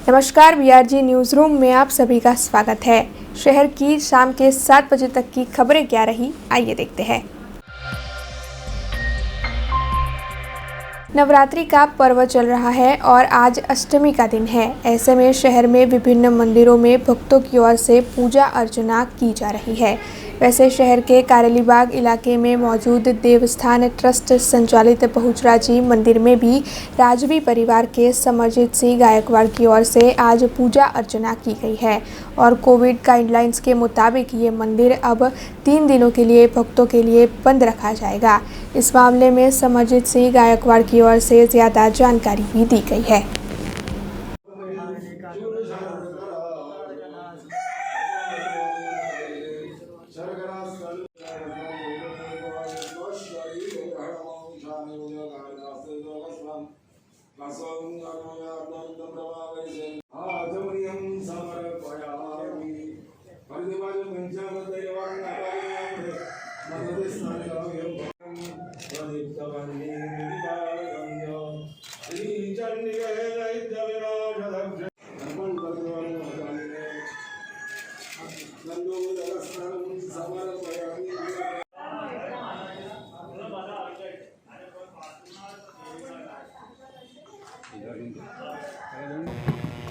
नमस्कार, BRG news room में आप सभी का स्वागत है। शहर की शाम के 7 बजे तक की खबरें क्या रही, आइए देखते हैं। नवरात्रि का पर्व चल रहा है और आज अष्टमी का दिन है। ऐसे में शहर में विभिन्न मंदिरों में भक्तों की ओर से पूजा अर्चना की जा रही है। वैसे शहर के कारेलीबाग इलाके में मौजूद देवस्थान ट्रस्ट संचालित बहुचराजी मंदिर में भी राजवी परिवार के समरजीत सिंह गायकवाड़ की ओर से आज पूजा अर्चना की गई है और कोविड गाइडलाइंस के मुताबिक ये मंदिर अब 3 दिनों के लिए भक्तों के लिए बंद रखा जाएगा। इस मामले में समरजीत सिंह गायकवाड़ की ओर से ज़्यादा जानकारी भी दी गई है।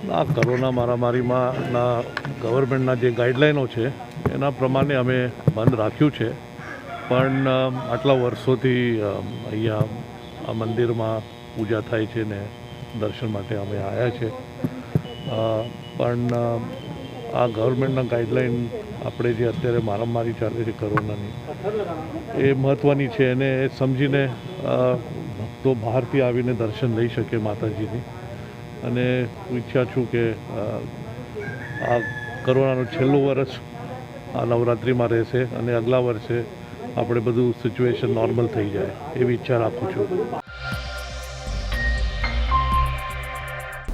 આ કોરોના મહામારીમાં ગવર્મેન્ટના જે ગાઈડલાઈનો છે એના પ્રમાણે અમે બંધ રાખ્યું છે, પણ આટલા વર્ષોથી અહીંયા આ મંદિરમાં પૂજા થાય છે ને દર્શન માટે અમે આવ્યા છે, પણ આ ગવર્મેન્ટના ગાઈડલાઈન આપણે જે અત્યારે મારામારી ચાલે છે કોરોનાની એ મહત્ત્વની છે અને એ સમજીને ભક્તો બહારથી આવીને દર્શન લઈ શકે માતાજીની। અને હું ઈચ્છા છું કે આ કોરોનાનું છેલ્લું વર્ષ આ નવરાત્રિમાં રહેશે અને અગલા વર્ષે આપણે બધું સિચ્યુએશન નોર્મલ થઈ જાય એવી ઈચ્છા રાખું છું।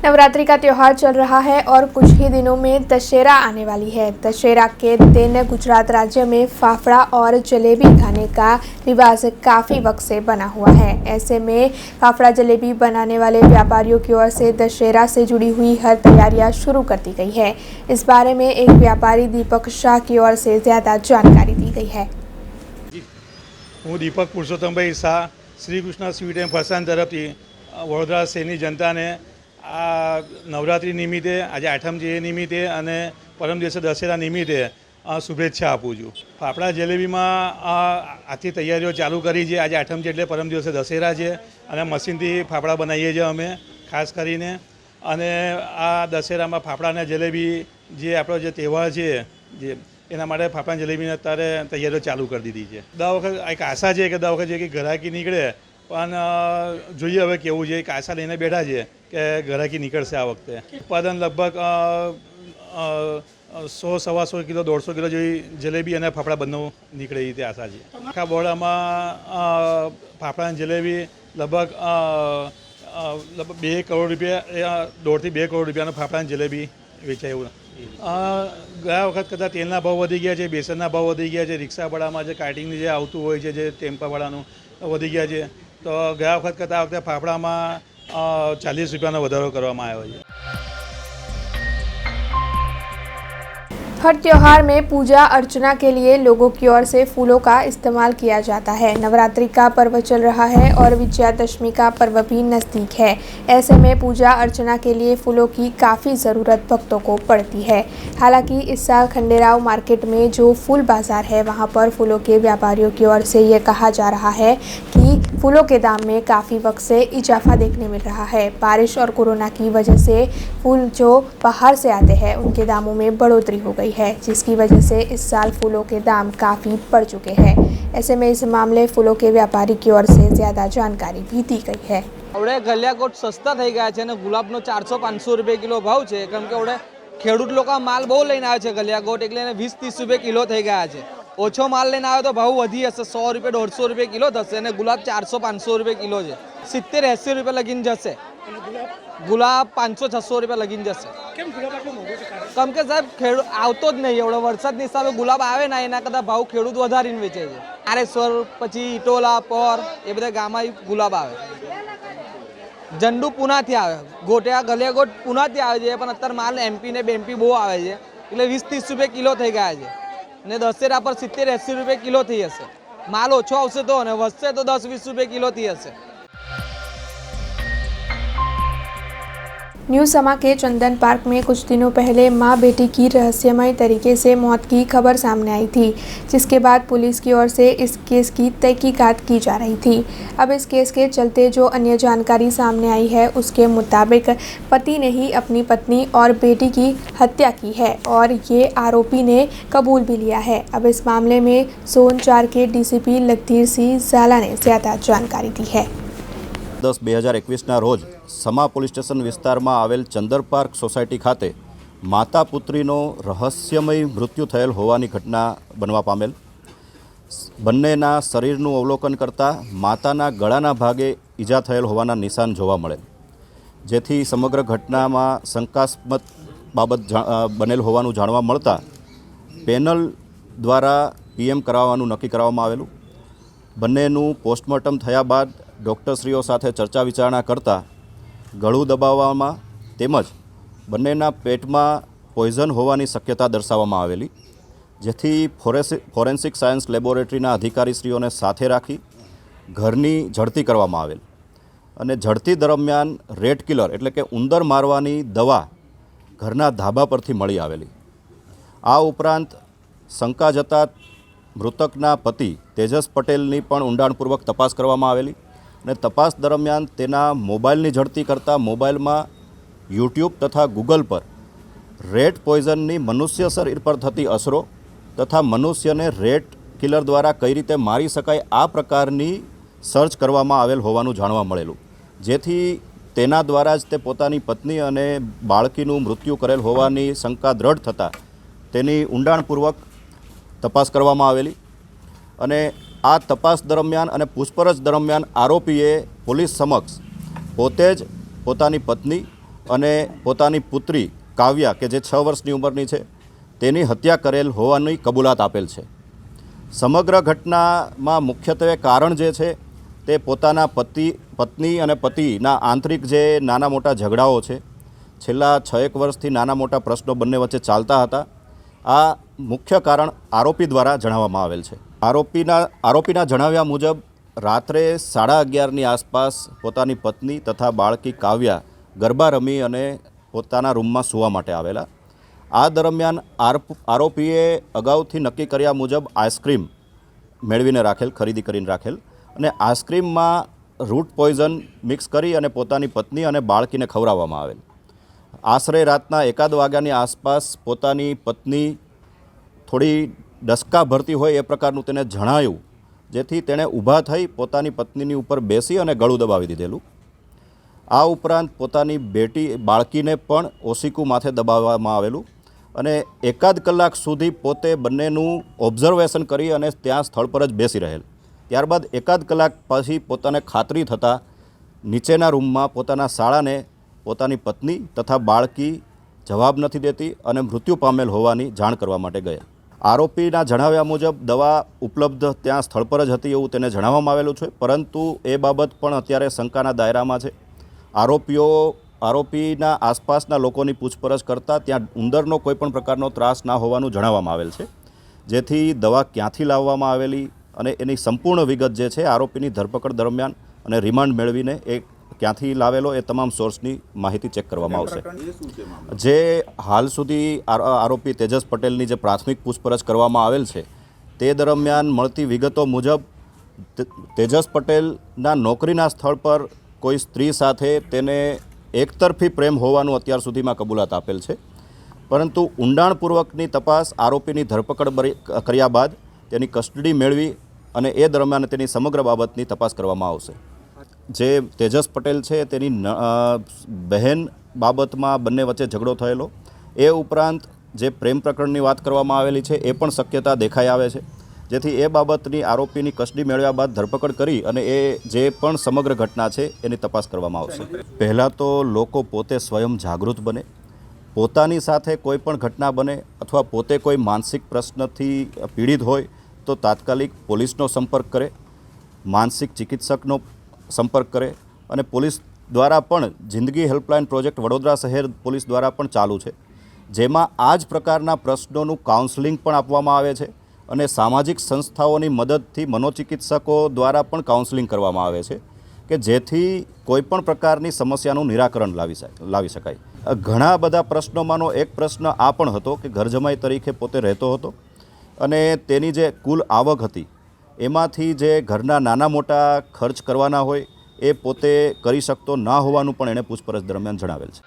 नवरात्रि का त्यौहार चल रहा है और कुछ ही दिनों में दशहरा आने वाली है। दशहरा के दिन गुजरात राज्य में फाफड़ा और जलेबी खाने का रिवाज काफ़ी वक्त से बना हुआ है। ऐसे में फाफड़ा जलेबी बनाने वाले व्यापारियों की ओर से दशहरा से जुड़ी हुई हर तैयारियां शुरू कर दी गई है। इस बारे में एक व्यापारी दीपक शाह की ओर से ज़्यादा जानकारी दी गई है। हूँ दीपक पुरुषोत्तमभाई शाह श्री कृष्ण स्वीट एंड फरसान तरफथी वडोदरा शहरनी जनताने आ नवरात्रि निमित्ते आज आठम जे निमित्ते अने परम दिवसे दशहरा निमित्ते शुभेच्छा आपू छूँ। फाफड़ा जलेबी में आखी तैयारीओ चालू करी है। आज आठम एटले परम दिवसे दशहरा है अने मशीन थी फाफड़ा बनावीए छीए अमे खास करीने। अने आ दशहरा में फाफड़ा ने जलेबी जे आपणो जे तहेवार है जे एना माटे फाफड़ा जलेबी ने अत्यारे तैयारीओ चालू कर दीधी है। दर वखत एक आशा है कि दर वखत जे ग्राहकी निकळे पण જોઈએ હવે કેવું છે। એક આશા લઈને બેઠા છે કે ગ્રાહકી નીકળશે આ વખતે। ઉત્પાદન લગભગ 100-125 કિલો 150 કિલો જેવી જલેબી અને ફાફડા બંને નીકળે એ રીતે આશા છે। આખા બોર્ડામાં ફાફડા અને જલેબી લગભગ 2 કરોડ રૂપિયા 1.5 થી 2 કરોડ રૂપિયાનો ફાફડા અને જલેબી વેચાય એવું। ગયા વખત કરતાં તેલના ભાવ વધી ગયા છે, બેસનના ભાવ વધી ગયા છે, રિક્ષાવાળામાં જે કાર્ટિંગ જે આવતું હોય છે જે ટેમ્પાવાળાનું વધી ગયા છે। तो गया वखत करता आ वखते फाफड़ा में 40 रुपयानो वधारो करवामां आव्यो छे। हर त्योहार में पूजा अर्चना के लिए लोगों की ओर से फूलों का इस्तेमाल किया जाता है। नवरात्रि का पर्व चल रहा है और विजयादशमी का पर्व भी नज़दीक है। ऐसे में पूजा अर्चना के लिए फूलों की काफ़ी ज़रूरत भक्तों को पड़ती है। हालांकि इस साल खंडेराव मार्केट में जो फूल बाज़ार है वहां पर फूलों के व्यापारियों की ओर से ये कहा जा रहा है कि फूलों के दाम में काफ़ी वक्त से इजाफा देखने मिल रहा है। बारिश और कोरोना की वजह से फूल जो बाहर से आते हैं उनके दामों में बढ़ोतरी हो गई है, जिसकी वजह से इस साल फूलों के दाम काफ़ी बढ़ चुके हैं। ऐसे में इस मामले फूलों के व्यापारी की ओर से ज़्यादा जानकारी भी दी गई है। હવે ગલિયાકોટ સસ્તા થઈ ગયા છે અને ગુલાબનો 400-500 રૂપિયા કિલો ભાવ છે, કેમ કે હવે ખેડૂત લોકો માલ બહુ લઈને આવે છે ગલિયાકોટ, એટલે 20-30 રૂપિયા કિલો થઈ ગયા છે। ઓછો માલ લઈને આવે તો ભાવ વધી જશે, 100 રૂપિયા 150 રૂપિયા કિલો થશે અને ગુલાબ 400-500 રૂપિયા કિલો છે, 70-80 રૂપિયા લગીને જશે। गुलाब 500-600 रुपया लगीन जैसे। कम के साहब खेडूत आवतो ज नहीं, एवढो वरसादनी हिसाबे गुलाब आवे ना एना करता भाव खेडूत वधारीने वेचे छे। आरेश्वर पछी इटोला पर ए बधा गाममां गुलाब आवे। ઝંડુ પુનાથી આવે, ગોટિયા ગલિયાગોટ પુનાથી આવે છે, પણ અત્યારે માલ એમપી ને બેમપી બહુ આવે છે, એટલે 20-30 રૂપિયા કિલો થઈ ગયા છે. અને દશેરા પર 70-80 રૂપિયા કિલો થઈ હશે. માલ ઓછો આવશે તો, અને વધશે તો 10-20 રૂપિયા કિલો થઈ હશે. न्यू समा के चंदन पार्क में कुछ दिनों पहले मां बेटी की रहस्यमय तरीके से मौत की खबर सामने आई थी, जिसके बाद पुलिस की ओर से इस केस की तहकीकात की जा रही थी. अब इस केस के चलते जो अन्य जानकारी सामने आई है, उसके मुताबिक पति ने ही अपनी पत्नी और बेटी की हत्या की है और ये आरोपी ने कबूल भी लिया है. अब इस मामले में जोन 4 के डीसीपी लखधीर सिंह ઝાલા ने ज़्यादा जानकारी दी है. 10/2021 રોજ સમા પોલીસ સ્ટેશન વિસ્તારમાં આવેલ ચંદર પાર્ક સોસાયટી ખાતે માતા પુત્રીનો રહસ્યમય મૃત્યુ થયેલ હોવાની ઘટના બનવા પામેલ. બંનેના શરીરનું અવલોકન કરતાં માતાના ગળાના ભાગે ઈજા થયેલ હોવાના નિશાન જોવા મળે, જેથી સમગ્ર ઘટનામાં શંકાસ્પદ બાબત બનેલ હોવાનું જાણવા મળતા પેનલ દ્વારા પીએમ કરાવવાનું નક્કી કરવામાં આવેલું. બંનેનું પોસ્ટમોર્ટમ થયા બાદ ડૉક્ટરશ્રીઓ સાથે ચર્ચા વિચારણા કરતાં ગળું દબાવવામાં તેમજ બંનેના પેટમાં પોઈઝન હોવાની શક્યતા દર્શાવવામાં આવેલી, જેથી ફોરેન્સિક સાયન્સ લેબોરેટરીના અધિકારીશ્રીઓને સાથે રાખી ઘરની ઝડતી કરવામાં આવેલ અને ઝડતી દરમિયાન રેટ કિલર એટલે કે ઉંદર મારવાની દવા ઘરના ધાબા પરથી મળી આવેલી. આ ઉપરાંત શંકા જતા મૃતકના પતિ તેજસ પટેલની પણ ઊંડાણપૂર્વક તપાસ કરવામાં આવેલી અને તપાસ દરમિયાન તેના મોબાઈલની ઝડતી કરતાં મોબાઈલમાં યુટ્યુબ તથા ગૂગલ પર રેટ પોઈઝનની મનુષ્ય શરીર પર થતી અસરો તથા મનુષ્યને રેટ કિલર દ્વારા કઈ રીતે મારી શકાય આ પ્રકારની સર્ચ કરવામાં આવેલ હોવાનું જાણવા મળેલું, જેથી તેના દ્વારા જ તે પોતાની પત્ની અને બાળકીનું મૃત્યુ કરેલ હોવાની શંકા દૃઢ થતાં તેની ઊંડાણપૂર્વક તપાસ કરવામાં આવેલી અને આ તપાસ દરમિયાન અને પૂછપરછ દરમિયાન આરોપીએ પોલીસ સમક્ષ પોતે જ પોતાની પત્ની અને પોતાની પુત્રી કાવ્યા કે જે 6 વર્ષની ઉંમરની છે તેની હત્યા કરેલ હોવાની કબૂલાત આપેલ છે. સમગ્ર ઘટનામાં મુખ્યત્વે કારણ જે છે તે પોતાના પત્ની અને પતિના આંતરિક જે નાના મોટા ઝઘડાઓ છે, છેલ્લા 6-1 વર્ષથી નાના મોટા પ્રશ્નો બંને વચ્ચે ચાલતા હતા, આ મુખ્ય કારણ આરોપી દ્વારા જણાવવામાં આવેલ છે. આરોપીના જણાવ્યા મુજબ રાત્રે 11:30ની આસપાસ પોતાની પત્ની તથા બાળકી કાવ્યા ગરબા રમી અને પોતાના રૂમમાં સૂવા માટે આવેલા. આ દરમિયાન આરોપીએ અગાઉથી નક્કી કર્યા મુજબ આઈસ્ક્રીમ મેળવીને રાખેલ, ખરીદી કરીને રાખેલ અને આઈસ્ક્રીમમાં રૂટ પોઈઝન મિક્સ કરી અને પોતાની પત્ની અને બાળકીને ખવડાવવામાં આવેલ. આશરે રાતના 1 વાગ્યાની આસપાસ પોતાની પત્ની થોડી ડસકા ભરતી હોય એ પ્રકારનું તેને જણાયું, જેથી તેણે ઊભા થઈ પોતાની પત્નીની ઉપર બેસી અને ગળું દબાવી દીધેલું. આ ઉપરાંત પોતાની બાળકીને પણ ઓશીકું માથે દબાવવામાં આવેલું અને 1 કલાક સુધી પોતે બંનેનું ઓબ્ઝર્વેશન કરી અને ત્યાં સ્થળ પર જ બેસી રહેલ. ત્યારબાદ 1 કલાક પછી પોતાને ખાતરી થતાં નીચેના રૂમમાં પોતાના શાળાને પોતાની પત્ની તથા બાળકી જવાબ નથી દેતી અને મૃત્યુ પામેલ હોવાની જાણ કરવા માટે ગયા. આરોપીના જણાવ્યા મુજબ દવા ઉપલબ્ધ ત્યાં સ્થળ પર જ હતી એવું તેને જણાવવામાં આવેલું છે, પરંતુ એ બાબત પણ અત્યારે શંકાના દાયરામાં છે. આરોપીના આસપાસના લોકોની પૂછપરછ કરતાં ત્યાં ઉંદરનો કોઈપણ પ્રકારનો ત્રાસ ના હોવાનું જણાવવામાં આવેલ છે, જેથી દવા ક્યાંથી લાવવામાં આવેલી અને એની સંપૂર્ણ વિગત જે છે આરોપીની ધરપકડ દરમિયાન અને રિમાન્ડ મેળવીને એ ક્યાંથી લાવેલો એ તમામ સોર્સની માહિતી ચેક કરવામાં આવશે. જે હાલ સુધી આરોપી તેજસ પટેલની જે પ્રાથમિક પૂછપરછ કરવામાં આવેલ છે તે દરમિયાન મળતી વિગતો મુજબ તેજસ પટેલના નોકરીના સ્થળ પર કોઈ સ્ત્રી સાથે તેને એકતરફી પ્રેમ હોવાનું અત્યાર સુધીમાં કબૂલાત આપેલ છે, પરંતુ ઊંડાણપૂર્વકની તપાસ આરોપીની ધરપકડ કર્યા બાદ તેની કસ્ટડી મેળવી અને એ દરમિયાન તેની સમગ્ર બાબતની તપાસ કરવામાં આવશે. જે તેજસ પટેલ છે તેની બહેન બાબતમાં બંને વચ્ચે ઝઘડો થયેલો, એ ઉપરાંત જે પ્રેમ પ્રકરણની વાત કરવામાં આવેલી છે એ પણ શક્યતા દેખાઈ આવે છે, જેથી એ બાબતની આરોપીની કસ્ટડી મેળવ્યા બાદ ધરપકડ કરી અને એ જે પણ સમગ્ર ઘટના છે એની તપાસ કરવામાં આવશે. પહેલાં તો લોકો પોતે સ્વયં જાગૃત બને, પોતાની સાથે કોઈ પણ ઘટના બને અથવા પોતે કોઈ માનસિક પ્રશ્નથી પીડિત હોય તો તાત્કાલિક પોલીસનો સંપર્ક કરે, માનસિક ચિકિત્સકનો સંપર્ક કરે અને પોલીસ દ્વારા પણ જિંદગી હેલ્પલાઇન પ્રોજેક્ટ વડોદરા શહેર પોલીસ દ્વારા પણ ચાલુ છે, જેમાં આ જ પ્રકારના પ્રશ્નોનું કાઉન્સેલિંગ પણ આપવામાં આવે છે અને સામાજિક સંસ્થાઓની મદદથી મનોચિકિત્સકો દ્વારા પણ કાઉન્સેલિંગ કરવામાં આવે છે કે જેથી કોઈપણ પ્રકારની સમસ્યાનું નિરાકરણ લાવી શકાય। ઘણા બધા પ્રશ્નોમાંનો એક પ્રશ્ન આ પણ હતો કે ઘર જમાઈ તરીકે પોતે રહેતો હતો અને તેની જે કુલ આવક હતી એમાંથી જે ઘરના નાના મોટા ખર્ચ કરવાના હોય એ પોતે કરી શકતો ના હોવાનું પણ એણે પૂછપરછ દરમિયાન જણાવેલ છે।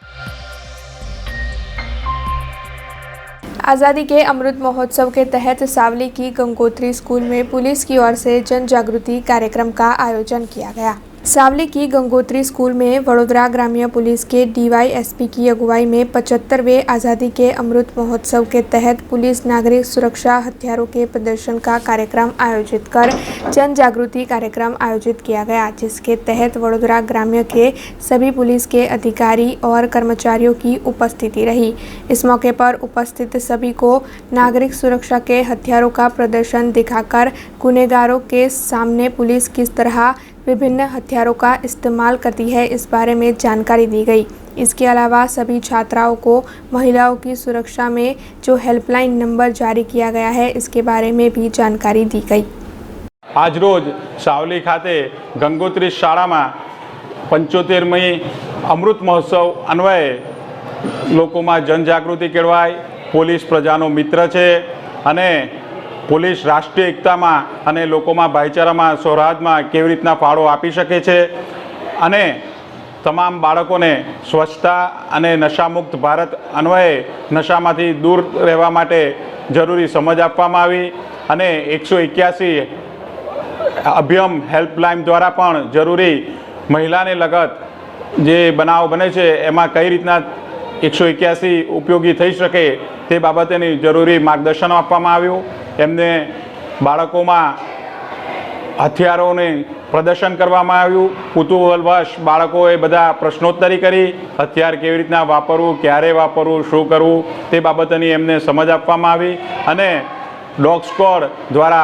आज़ादी के अमृत महोत्सव के तहत सावली की गंगोत्री स्कूल में पुलिस की ओर से जन जागृति कार्यक्रम का आयोजन किया गया। सावली की गंगोत्री स्कूल में वडोदरा ग्राम्य पुलिस के DYSP की अगुवाई में 75वें आज़ादी के अमृत महोत्सव के तहत पुलिस नागरिक सुरक्षा हथियारों के प्रदर्शन का कार्यक्रम आयोजित कर जन जागृति कार्यक्रम आयोजित किया गया, जिसके तहत वडोदरा ग्राम्य के सभी पुलिस के अधिकारी और कर्मचारियों की उपस्थिति रही। इस मौके पर उपस्थित सभी को नागरिक सुरक्षा के हथियारों का प्रदर्शन दिखाकर गुनहगारों के सामने पुलिस किस तरह विभिन्न हथियारों का इस्तेमाल करती है इस बारे में जानकारी दी गई। इसके अलावा सभी छात्राओं को महिलाओं की सुरक्षा में जो हेल्पलाइन नंबर जारी किया गया है इसके बारे में भी जानकारी दी गई। आज रोज सावली खाते गंगोत्री शाला में 75મી अमृत महोत्सव अन्वये लोगों में जनजागृति केळवाय। पोलीस प्रजानो मित्र है अने पोलीस राष्ट्रीय एकता में अने लोगों में भाईचारा में सौहार्द में केवी रीतना फाळो आपी शके छे अने तमाम बाळकोने स्वच्छता अने नशामुक्त भारत अन्वये नशामांथी दूर रहेवा माटे जरूरी समज आपवामां आवी अने 181 अभियम हेल्पलाइन द्वारा पण जरूरी महिलाने लगत जे बनाव बने छे एमां कई रीतना 181 उपयोगी थई शके ते बाबतेनी जरूरी मार्गदर्शन आपवामां आव्युं। एमने बाळकोमां हथियारोने प्रदर्शन करवामां आव्युं। कुतूहलवश बाळकोए बधा प्रश्नोत्तरी करी हथियार केवी रीतना वापरवुं, क्यारे वापरवुं, शुं करवुं ते बाबतनी एमने समज आपवामां आवी अने डॉग स्क्वॉड द्वारा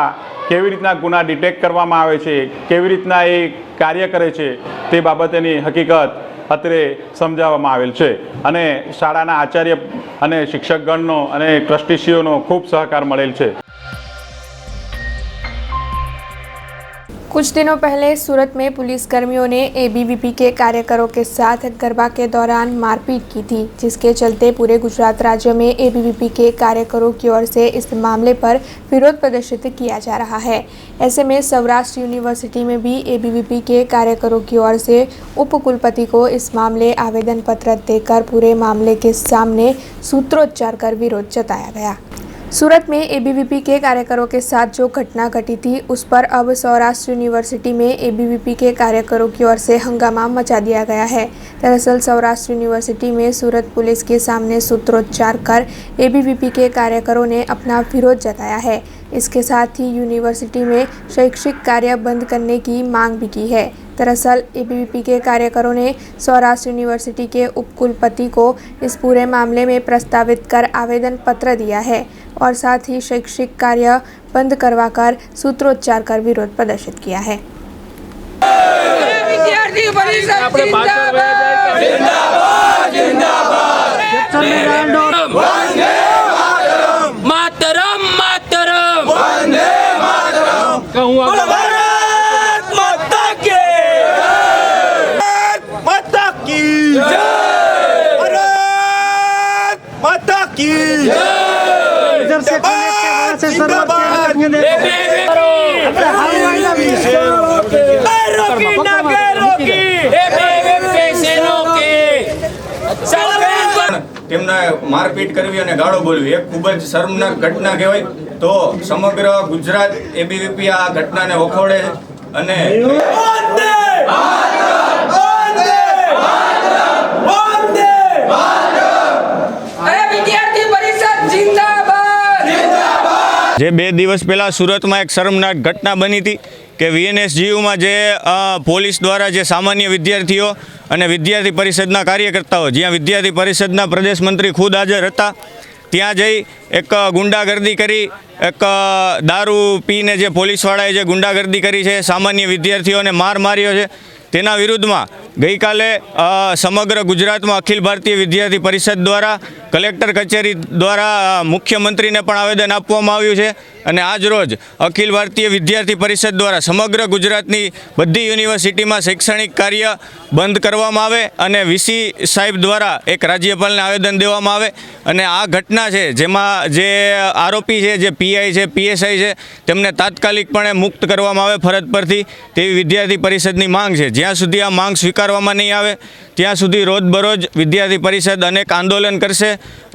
केवी रीतना गुना डिटेक्ट करवामां आवे छे, केवी रीतना ए कार्य करे छे ते बाबतेनी हकीकत અત્રે સમજાવવામાં આવેલ છે અને શાળાના આચાર્ય અને શિક્ષકગણનો અને ટ્રસ્ટીશ્રીઓનો ખૂબ સહકાર મળેલ છે। कुछ दिनों पहले सूरत में पुलिसकर्मियों ने ABVP के कार्यकरों के साथ गरबा के दौरान मारपीट की थी, जिसके चलते पूरे गुजरात राज्य में ABVP के कार्यकरों की ओर से इस मामले पर विरोध प्रदर्शित किया जा रहा है। ऐसे में सौराष्ट्र यूनिवर्सिटी में भी ABVP के कार्यकरों की ओर से उप कुलपति को इस मामले आवेदन पत्र देकर पूरे मामले के सामने सूत्रोच्चार कर विरोध जताया गया। सूरत में ABVP के कार्यकरों के साथ जो घटना घटी थी उस पर अब सौराष्ट्र यूनिवर्सिटी में ABVP के कार्यकरों की ओर से हंगामा मचा दिया गया है। दरअसल सौराष्ट्र यूनिवर्सिटी में सूरत पुलिस के सामने सूत्रोच्चार कर ABVP के कार्यकरों ने अपना विरोध जताया है। इसके साथ ही यूनिवर्सिटी में शैक्षिक कार्य बंद करने की मांग भी की है। दरअसल ABVP के कार्यकरों ने सौराष्ट्र यूनिवर्सिटी के उपकुलपति को इस पूरे मामले में प्रस्तावित कर आवेदन पत्र दिया है और साथ ही शैक्षिक कार्य बंद करवाकर सूत्रोच्चार कर विरोध प्रदर्शित किया है। विद्यार्थी परिषद जिंदाबाद जिंदाबाद जिंदाबाद वंदे मातरम मातरम वंदे मातरम कहूँ भारत माता की माता की भारत माता की તેમને મારપીટ કરવી અને ગાળો બોલવી એ ખૂબ જ શર્મનાક ઘટના કહેવાય। તો સમગ્ર ગુજરાત ABVP આ ઘટનાને વખોડે અને વિદ્યાર્થી પરિષદ जिंदाबाद જે 2 દિવસ પહેલાં સુરતમાં એક શર્મનાક ઘટના બની હતી કે VNSGUમાં જે પોલીસ દ્વારા જે સામાન્ય વિદ્યાર્થીઓ અને વિદ્યાર્થી પરિષદના કાર્યકર્તાઓ, જ્યાં વિદ્યાર્થી પરિષદના પ્રદેશ મંત્રી ખુદ હાજર હતા, ત્યાં જઈ એક ગુંડાગર્દી કરી એક દારૂ પીને જે પોલીસવાળાએ જે ગુંડાગર્દી કરી છે, સામાન્ય વિદ્યાર્થીઓને માર માર્યો છે, તેના વિરુદ્ધમાં ગઈકાલે સમગ્ર ગુજરાતમાં અખિલ ભારતીય વિદ્યાર્થી પરિષદ દ્વારા કલેક્ટર કચેરી દ્વારા મુખ્યમંત્રીને પણ આવેદન આપવામાં આવ્યું છે અને આજ રોજ અખિલ ભારતીય વિદ્યાર્થી પરિષદ દ્વારા સમગ્ર ગુજરાતની બધી યુનિવર્સિટીમાં શૈક્ષણિક કાર્ય બંધ કરવામાં આવે અને વીસી સાહેબ દ્વારા એક રાજ્યપાલને આવેદન દેવામાં આવે અને આ ઘટના છે જેમાં જે આરોપી છે, જે પીઆઈ છે, પીએસઆઈ છે, તેમને તાત્કાલિકપણે મુક્ત કરવામાં આવે ફરજ પરથી તેવી વિદ્યાર્થી પરિષદની માંગ છે। જ્યાં સુધી આ માંગ સ્વીકારવામાં નહીં આવે ત્યાં સુધી રોજબરોજ વિદ્યાર્થી પરિષદ અનેક આંદોલન કરશે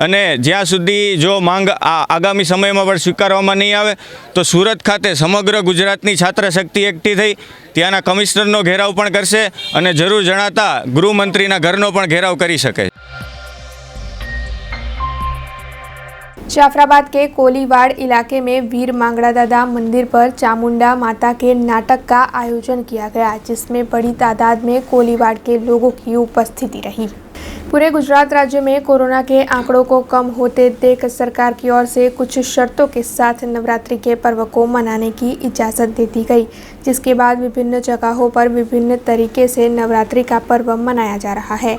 અને જ્યાં સુધી જો માંગ આગામી સમયમાં પણ સ્વીકારવામાં નહીં આવે તો સુરત ખાતે સમગ્ર ગુજરાતની છાત્ર શક્તિ એકઠી થઈ ત્યાંના કમિશનરનો ઘેરાવ પણ કરશે અને જરૂર જણાતા ગૃહમંત્રીના ઘરનો પણ ઘેરાવ કરી શકે। जाफराबाद के कोलीवाड़ इलाके में वीर मांगड़ा दादा मंदिर पर चामुंडा माता के नाटक का आयोजन किया गया, जिसमें बड़ी तादाद में कोलीवाड़ के लोगों की उपस्थिति रही। पूरे गुजरात राज्य में कोरोना के आंकड़ों को कम होते देख सरकार की ओर से कुछ शर्तों के साथ नवरात्रि के पर्व को मनाने की इजाज़त दे दी गई, जिसके बाद विभिन्न जगहों पर विभिन्न तरीके से नवरात्रि का पर्व मनाया जा रहा है।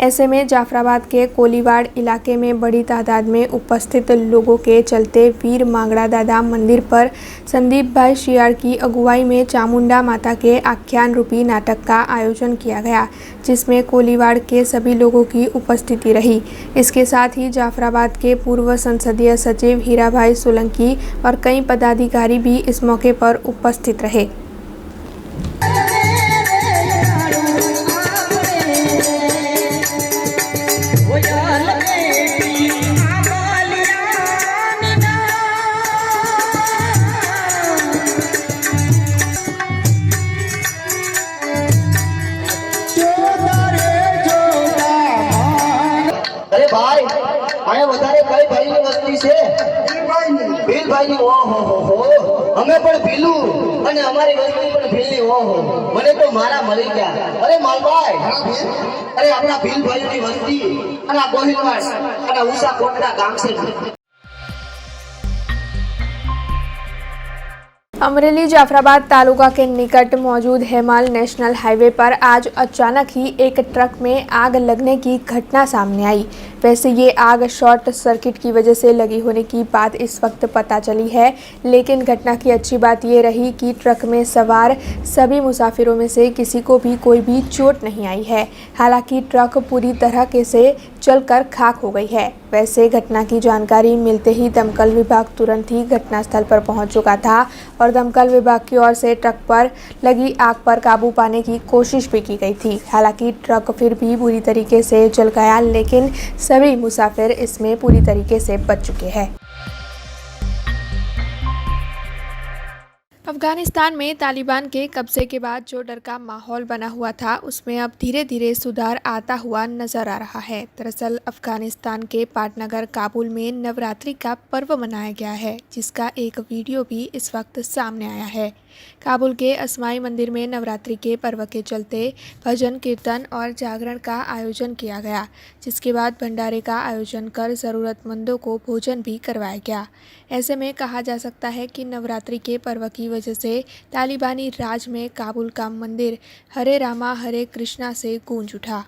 ऐसे में जाफराबाद के कोलीवाड़ इलाके में बड़ी तादाद में उपस्थित लोगों के चलते वीर मांगड़ा दादा मंदिर पर संदीप भाई शियाड़ की अगुवाई में चामुंडा माता के आख्यान रूपी नाटक का आयोजन किया गया, जिसमें कोलीवाड़ के सभी लोगों की उपस्थिति रही। इसके साथ ही जाफराबाद के पूर्व संसदीय सचिव हीराभाई सोलंकी और कई पदाधिकारी भी इस मौके पर उपस्थित रहे। अरे भाई आया વધારે કઈ ભાઈની વસ્તી છે ભીલભાઈની ઓહો અમે પણ ભીલું અને અમારી વસ્તી પણ ભીલની ઓહો મને તો મારા મળી ગયા। અરે માલભાઈ અરે આપણા ભીલભાઈની વસ્તી અને આ ગોહિલવાડ અને ઉષા કોટડા ગામ છે। अमरेली जाफराबाद तालुका के निकट मौजूद हेमाल नेशनल हाईवे पर आज अचानक ही एक ट्रक में आग लगने की घटना सामने आई। वैसे ये आग शॉर्ट सर्किट की वजह से लगी होने की बात इस वक्त पता चली है, लेकिन घटना की अच्छी बात ये रही कि ट्रक में सवार सभी मुसाफिरों में से किसी को भी कोई भी चोट नहीं आई है। हालांकि ट्रक पूरी तरह से जलकर खाक हो गई है। वैसे घटना की जानकारी मिलते ही दमकल विभाग तुरंत ही घटनास्थल पर पहुंच चुका था और दमकल विभाग की ओर से ट्रक पर लगी आग पर काबू पाने की कोशिश भी की गई थी। हालांकि ट्रक फिर भी बुरी तरीके से जल गया, लेकिन सभी मुसाफिर इसमें पूरी तरीके से बच चुके हैं। अफगानिस्तान में तालिबान के कब्जे के बाद जो डर का माहौल बना हुआ था, उसमें अब धीरे धीरे सुधार आता हुआ नजर आ रहा है। दरअसल अफगानिस्तान के पाटनगर काबुल में नवरात्रि का पर्व मनाया गया है, जिसका एक वीडियो भी इस वक्त सामने आया है। काबुल के असमाई मंदिर में नवरात्रि के पर्व के चलते भजन कीर्तन और जागरण का आयोजन किया गया, जिसके बाद भंडारे का आयोजन कर ज़रूरतमंदों को भोजन भी करवाया गया। ऐसे में कहा जा सकता है कि नवरात्रि के पर्व की वजह से तालिबानी राज में काबुल का मंदिर हरे रामा हरे कृष्णा से गूंज उठा।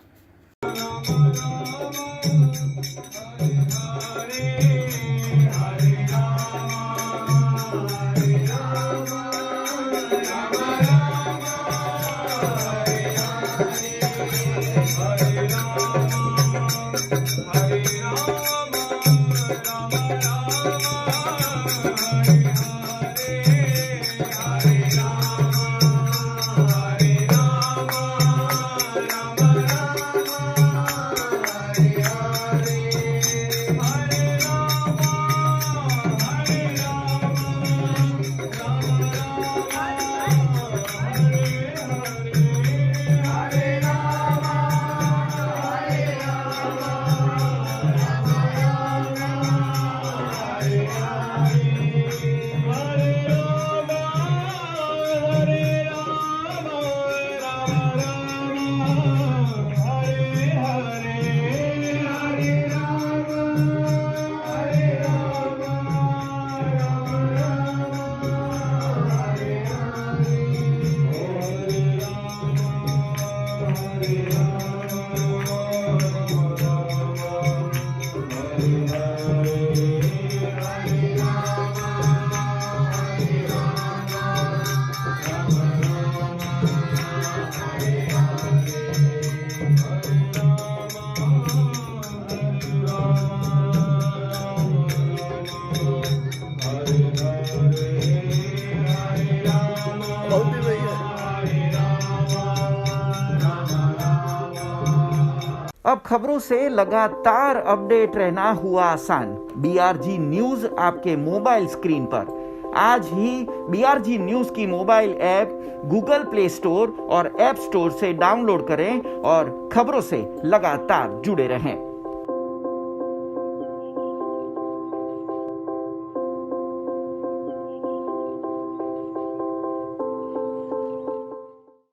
अब खबरों से लगातार अपडेट रहना हुआ आसान। BRG न्यूज आपके मोबाइल स्क्रीन पर। आज ही BRG न्यूज की mobile app Google play store और ऐप स्टोर से डाउनलोड करें और खबरों से लगातार जुड़े रहें।